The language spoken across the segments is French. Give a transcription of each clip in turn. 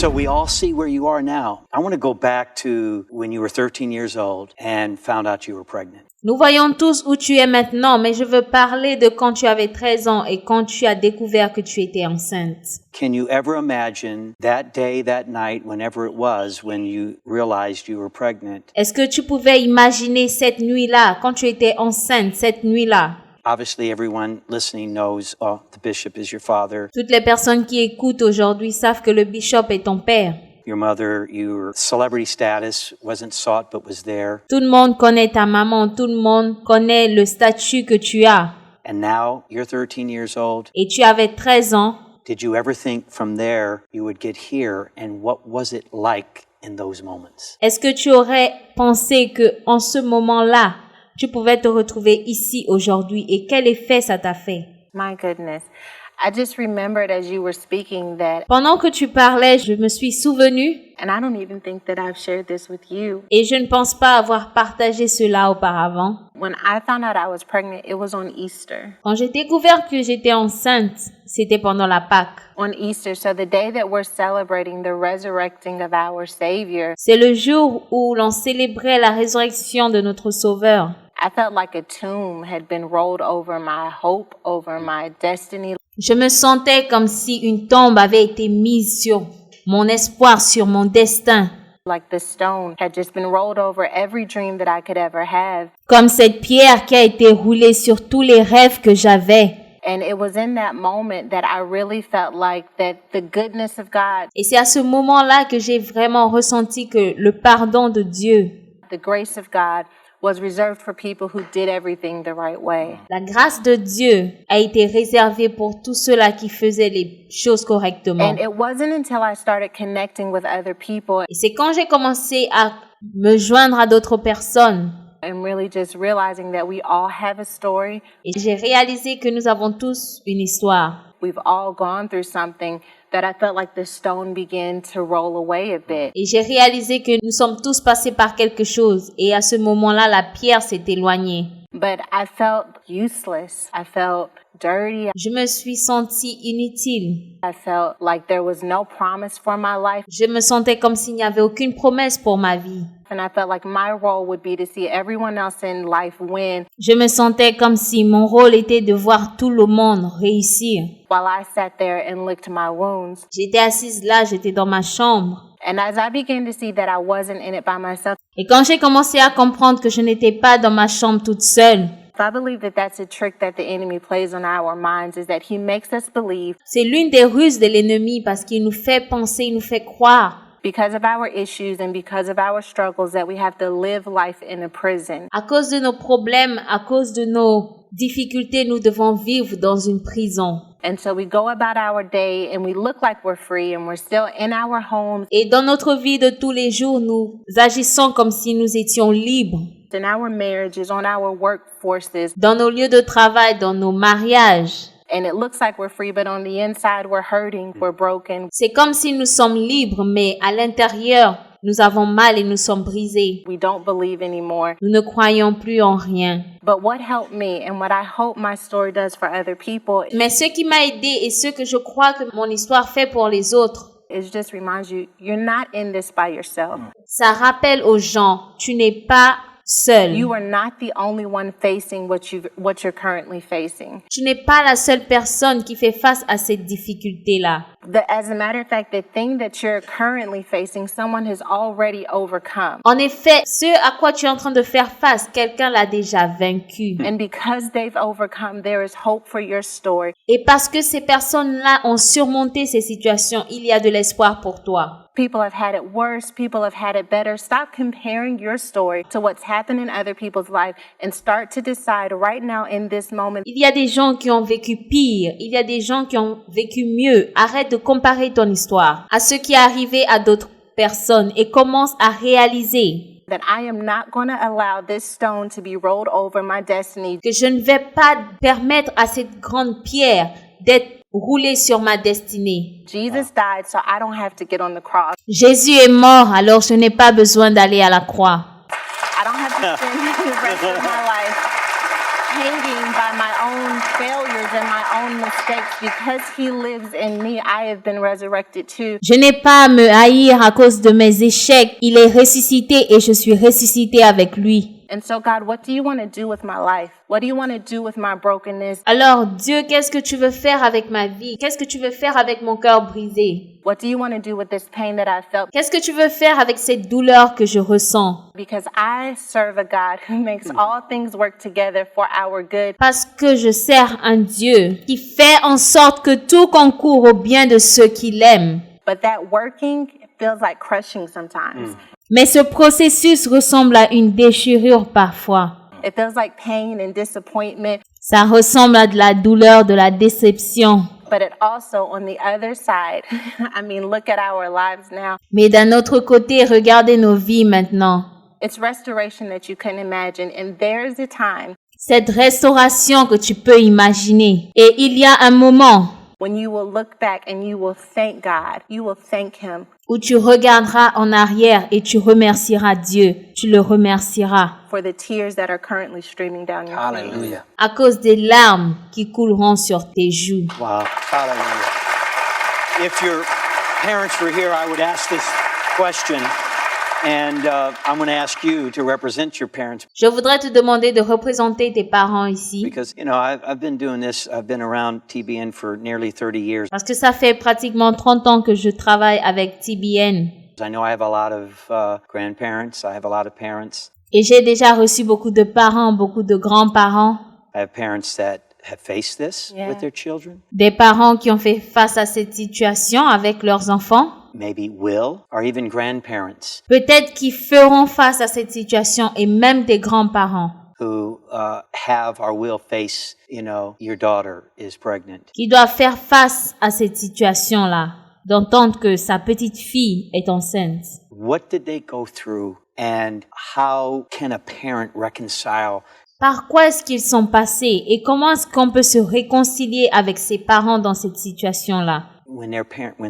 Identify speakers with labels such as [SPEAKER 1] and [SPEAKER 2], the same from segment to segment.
[SPEAKER 1] So we all see where you are now. I want to go back to when you were 13 years old and found out you were pregnant.
[SPEAKER 2] Nous voyons tous où tu es maintenant, mais je veux parler de quand tu avais 13 ans et quand tu as découvert que tu étais enceinte.
[SPEAKER 1] Can you ever imagine that day, that night, whenever it was, when you realized you were pregnant?
[SPEAKER 2] Est-ce que tu pouvais imaginer cette nuit-là, quand tu étais enceinte, cette nuit-là?
[SPEAKER 1] Obviously, everyone listening knows, the bishop is your father.
[SPEAKER 2] Toutes les personnes qui écoutent aujourd'hui savent que le bishop est ton père.
[SPEAKER 1] Your mother, your celebrity status wasn't sought but was there.
[SPEAKER 2] Tout le monde connaît ta maman, tout le monde connaît le statut que tu as.
[SPEAKER 1] And now you're 13 years old.
[SPEAKER 2] Et tu avais 13 ans.
[SPEAKER 1] Did you ever think from there you would get here, and what was it like in those moments?
[SPEAKER 2] Est-ce que tu aurais pensé que en ce moment-là, tu pouvais te retrouver ici aujourd'hui et quel effet ça t'a fait?
[SPEAKER 3] My goodness. I just remembered as you were speaking that,
[SPEAKER 2] Pendant que tu parlais, je me suis souvenue,
[SPEAKER 3] and I don't even think that I've shared this with you.
[SPEAKER 2] et je ne pense pas avoir partagé cela auparavant.
[SPEAKER 3] When I found out I was pregnant, it was on Easter.
[SPEAKER 2] Quand j'ai découvert que j'étais enceinte, c'était pendant la Pâque.
[SPEAKER 3] On Easter, so the day that we're celebrating the resurrecting of our Savior,
[SPEAKER 2] C'est le jour où l'on célébrait la résurrection de notre Sauveur.
[SPEAKER 3] I felt like a tomb had been rolled over my hope, over my destiny.
[SPEAKER 2] Je me sentais comme si une tombe avait été mise sur mon espoir, sur mon destin.
[SPEAKER 3] Like the stone had just been rolled over every dream that I could ever have.
[SPEAKER 2] Comme cette pierre qui a été roulée sur tous les rêves que j'avais.
[SPEAKER 3] And it was in that moment that I really felt like that the goodness of God,
[SPEAKER 2] Et c'est à ce moment-là que j'ai vraiment ressenti que le pardon de Dieu,
[SPEAKER 3] the grace of God, was reserved for people who did everything the right way.
[SPEAKER 2] la grâce de Dieu a été réservée pour tous ceux-là qui faisaient les choses correctement.
[SPEAKER 3] And it wasn't until I started connecting with other people
[SPEAKER 2] Et c'est quand j'ai commencé à me joindre à d'autres personnes
[SPEAKER 3] and really just realizing that we all have a story.
[SPEAKER 2] et j'ai réalisé que nous avons tous une histoire.
[SPEAKER 3] We've all gone through something that I felt like the stone began to roll away a bit.
[SPEAKER 2] Et j'ai réalisé que nous sommes tous passés par quelque chose et à ce moment-là, la pierre s'est éloignée.
[SPEAKER 3] But I felt useless. I felt dirty.
[SPEAKER 2] Je me suis sentie inutile.
[SPEAKER 3] I felt like there was no promise for my life.
[SPEAKER 2] Je me sentais comme s'il n'y avait aucune promesse pour ma vie.
[SPEAKER 3] And I felt like my role would be to see everyone else in life win
[SPEAKER 2] Je me sentais comme si mon rôle était de voir tout le monde réussir.
[SPEAKER 3] while I sat there and licked my wounds.
[SPEAKER 2] J'étais assise là, j'étais dans ma chambre.
[SPEAKER 3] And as I began to see that I wasn't in it by myself,
[SPEAKER 2] Et quand j'ai commencé à comprendre que je n'étais pas dans ma chambre toute seule,
[SPEAKER 3] I believe that that's a trick that the enemy plays on our minds, is that he makes us believe
[SPEAKER 2] c'est l'une des ruses de l'ennemi parce qu'il nous fait penser, il nous fait croire.
[SPEAKER 3] because of our issues and because of our struggles that we have to live life in a prison.
[SPEAKER 2] À cause de nos problèmes, à cause de nos difficultés, nous devons vivre dans une prison.
[SPEAKER 3] And so we go about our day and we look like we're free and we're still in our homes,
[SPEAKER 2] Et dans notre vie de tous les jours, nous agissons comme si nous étions libres.
[SPEAKER 3] in our marriages, on our workforces,
[SPEAKER 2] Dans nos lieux de travail, dans nos mariages.
[SPEAKER 3] and it looks like we're free, but on the inside we're hurting, we're broken.
[SPEAKER 2] C'est comme si nous sommes libres, mais à l'intérieur, nous avons mal et nous sommes brisés.
[SPEAKER 3] We don't believe anymore.
[SPEAKER 2] Nous ne croyons plus en rien.
[SPEAKER 3] But what helped me and what I hope my story does for other people
[SPEAKER 2] Mais ce qui m'a aidé et ce que je crois que mon histoire fait pour les autres,
[SPEAKER 3] is just reminds you, you're not in this by yourself.
[SPEAKER 2] ça rappelle aux gens, tu n'es pas seul.
[SPEAKER 3] You are not the only one facing what you're currently facing.
[SPEAKER 2] Tu n'es pas la seule personne qui fait face à cette difficulté-là.
[SPEAKER 3] As a matter of fact, the thing that you're currently facing, someone has already overcome.
[SPEAKER 2] En effet, ce à quoi tu es en train de faire face, quelqu'un l'a déjà vaincu.
[SPEAKER 3] And because they've overcome, there is hope for your story.
[SPEAKER 2] Et parce que ces personnes-là ont surmonté ces situations, il y a de l'espoir pour toi.
[SPEAKER 3] People have had it worse. People have had it better. Stop comparing your story to what's happened in other people's life and start to decide right now in this moment.
[SPEAKER 2] Il y a des gens qui ont vécu pire, il y a des gens qui ont vécu mieux. Arrête de comparer ton histoire à ce qui est arrivé à d'autres personnes et commence à réaliser
[SPEAKER 3] That I am not going to allow this stone to be rolled over my destiny.
[SPEAKER 2] que je ne vais pas permettre à cette grande pierre d'être roulée sur ma destinée.
[SPEAKER 3] Jesus died so I don't have to get on the cross.
[SPEAKER 2] Jésus est mort, alors je n'ai pas besoin d'aller à la croix.
[SPEAKER 3] I don't have to spend the rest of my life hanging by my own failures and my own mistakes. Because he lives in me, I have been resurrected too.
[SPEAKER 2] Je n'ai pas à me haïr à cause de mes échecs. Il est ressuscité et je suis ressuscité avec lui.
[SPEAKER 3] And so, God, what do you want to do with my life? What do you want to do with my brokenness?
[SPEAKER 2] Alors, Dieu, qu'est-ce que tu veux faire avec ma vie? Qu'est-ce que tu veux faire avec mon cœur brisé?
[SPEAKER 3] What do you want to do with this pain that I felt?
[SPEAKER 2] Qu'est-ce que tu veux faire avec cette douleur que je ressens?
[SPEAKER 3] Because I serve a God who makes all things work together for our good.
[SPEAKER 2] Parce que je sers un Dieu qui fait en sorte que tout concourt au bien de ceux qui l'aiment.
[SPEAKER 3] But that working feels like crushing sometimes.
[SPEAKER 2] Mais ce processus ressemble à une déchirure parfois.
[SPEAKER 3] It feels like pain and disappointment.
[SPEAKER 2] Ça ressemble à de la douleur, de la déception.
[SPEAKER 3] But it also, on the other side, I mean, look at our lives now.
[SPEAKER 2] Mais d'un autre côté, regardez nos vies maintenant.
[SPEAKER 3] It's restoration that you couldn't imagine. And there's a time
[SPEAKER 2] Cette restauration que tu peux imaginer. Et il y a un moment
[SPEAKER 3] when you will look back and you will thank God. You will thank Him
[SPEAKER 2] où tu regarderas en arrière et tu remercieras Dieu. Tu le remercieras
[SPEAKER 3] for the tears that are currently streaming down your face.
[SPEAKER 1] Hallelujah.
[SPEAKER 2] à cause des larmes qui couleront sur tes joues.
[SPEAKER 1] Wow. Hallelujah. If your parents were here, I would ask this question. And I'm going to ask you to represent your parents.
[SPEAKER 2] Je voudrais te demander de représenter tes parents ici.
[SPEAKER 1] Because, you know, I've been doing this. I've been around TBN for nearly 30 years.
[SPEAKER 2] Parce que ça fait pratiquement 30 ans que je travaille avec TBN.
[SPEAKER 1] I know I have a lot of grandparents. I have a lot of parents.
[SPEAKER 2] Et j'ai déjà reçu beaucoup de parents, beaucoup de grands-parents.
[SPEAKER 1] I have parents that have faced this with their children.
[SPEAKER 2] Des parents qui ont fait face à cette situation avec leurs enfants.
[SPEAKER 1] Maybe will, or even grandparents
[SPEAKER 2] Peut-être qu'ils feront face à cette situation et même des grands-parents
[SPEAKER 1] who have or will face, you know, your daughter is pregnant.
[SPEAKER 2] qui doivent faire face à cette situation-là, d'entendre que sa petite fille est enceinte.
[SPEAKER 1] What did they go through, and how can a parent reconcile?
[SPEAKER 2] Par quoi est-ce qu'ils sont passés et comment est-ce qu'on peut se réconcilier avec ses parents dans cette situation-là?
[SPEAKER 1] When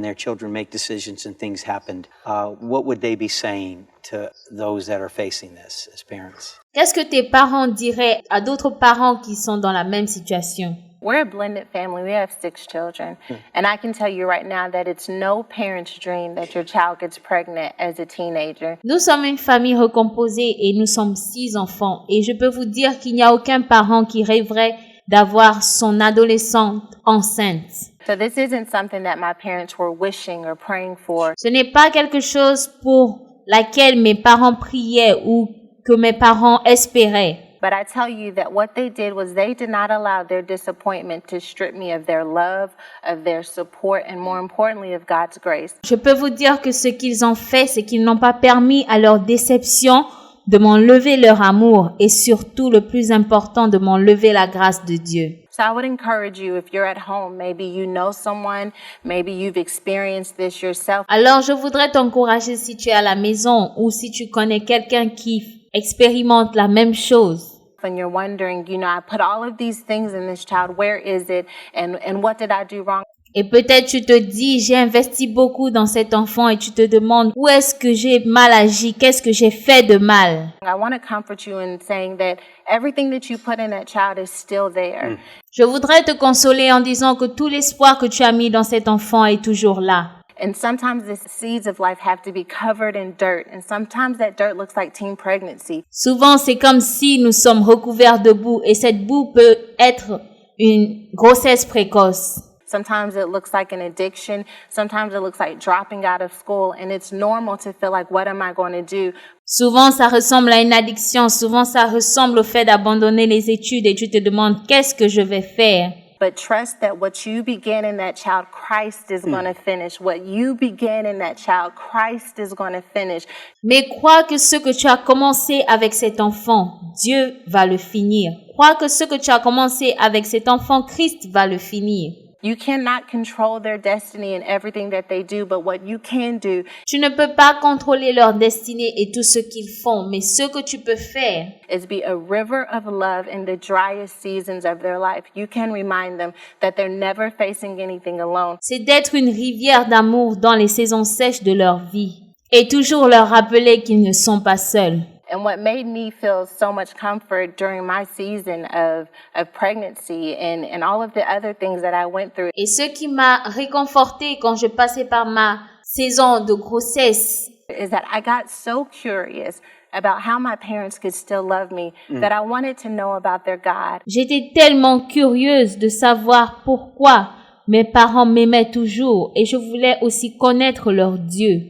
[SPEAKER 1] their children make decisions and things happened, what would they be saying to those that are facing this as parents?
[SPEAKER 2] Qu'est-ce que tes parents diraient à d'autres parents qui sont dans la même situation?
[SPEAKER 3] We're a blended family. We have 6 children. And I can tell you right now that it's no parent's dream that your child gets pregnant as a teenager.
[SPEAKER 2] Nous sommes une famille recomposée et nous sommes 6 enfants. Et je peux vous dire qu'il n'y a aucun parent qui rêverait d'avoir son adolescente enceinte.
[SPEAKER 3] So this isn't something that my parents were wishing or praying for.
[SPEAKER 2] Ce n'est pas quelque chose pour laquelle mes parents priaient ou que mes parents espéraient.
[SPEAKER 3] But I tell you that what they did was they did not allow their disappointment to strip me of their love, of their support, and more importantly, of God's grace.
[SPEAKER 2] Je peux vous dire que ce qu'ils ont fait, c'est qu'ils n'ont pas permis à leur déception de m'enlever leur amour et surtout, le plus important, de m'enlever la grâce de Dieu.
[SPEAKER 3] So I would encourage you, if you're at home, maybe you know someone, maybe you've experienced this yourself.
[SPEAKER 2] Alors, je voudrais t'encourager si tu es à la maison ou si tu connais quelqu'un qui expérimente la même chose.
[SPEAKER 3] And you're wondering, you know, I put all of these things in this child. Where is it? And what did I do wrong?
[SPEAKER 2] Et peut-être tu te dis, j'ai investi beaucoup dans cet enfant et tu te demandes, où est-ce que j'ai mal agi? Qu'est-ce que j'ai fait de mal?
[SPEAKER 3] I want to comfort you in saying that everything that you put in that child is still there.
[SPEAKER 2] Je voudrais te consoler en disant que tout l'espoir que tu as mis dans cet enfant est toujours là.
[SPEAKER 3] And sometimes the seeds of life have to be covered in dirt. And sometimes that dirt looks like teen pregnancy.
[SPEAKER 2] Souvent, c'est comme si nous sommes recouverts de boue et cette boue peut être une grossesse précoce.
[SPEAKER 3] Sometimes it looks like an addiction. Sometimes it looks like dropping out of school. And it's normal to feel like, what am I going to do?
[SPEAKER 2] Souvent, ça ressemble à une addiction. Souvent, ça ressemble au fait d'abandonner les études et tu te demandes, qu'est-ce que je vais faire?
[SPEAKER 3] But trust that what you begin in that child, Christ is going to finish. What you begin in that child, Christ is going to finish.
[SPEAKER 2] Mais crois que ce que tu as commencé avec cet enfant, Dieu va le finir. Crois que ce que tu as commencé avec cet enfant, Christ va le finir.
[SPEAKER 3] You cannot control their destiny and everything that they do, but what you can do
[SPEAKER 2] Tu ne peux pas contrôler leur destinée et tout ce qu'ils font, mais ce que tu peux faire,
[SPEAKER 3] is be a river of love in the driest seasons of their life. You can remind them that they're never facing anything alone.
[SPEAKER 2] c'est d'être une rivière d'amour dans les saisons sèches de leur vie et toujours leur rappeler qu'ils ne sont pas seuls.
[SPEAKER 3] And what made me feel so much comfort during my season of pregnancy and all of the other things that I went through.
[SPEAKER 2] Et ce qui m'a réconforté quand je passais par ma saison de grossesse,
[SPEAKER 3] Is that I got so curious about how my parents could still love me that I wanted to know about their God.
[SPEAKER 2] j'étais tellement curieuse de savoir pourquoi mes parents m'aimaient toujours et je voulais aussi connaître leur Dieu.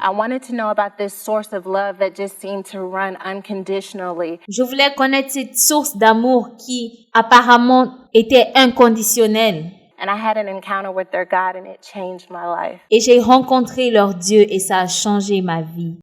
[SPEAKER 3] I wanted to know about this source of love that just seemed to run unconditionally.
[SPEAKER 2] Je voulais connaître cette source d'amour qui apparemment était inconditionnelle.
[SPEAKER 3] And I had an encounter with their God and it changed my life.
[SPEAKER 2] Et j'ai rencontré leur Dieu et ça a changé ma vie.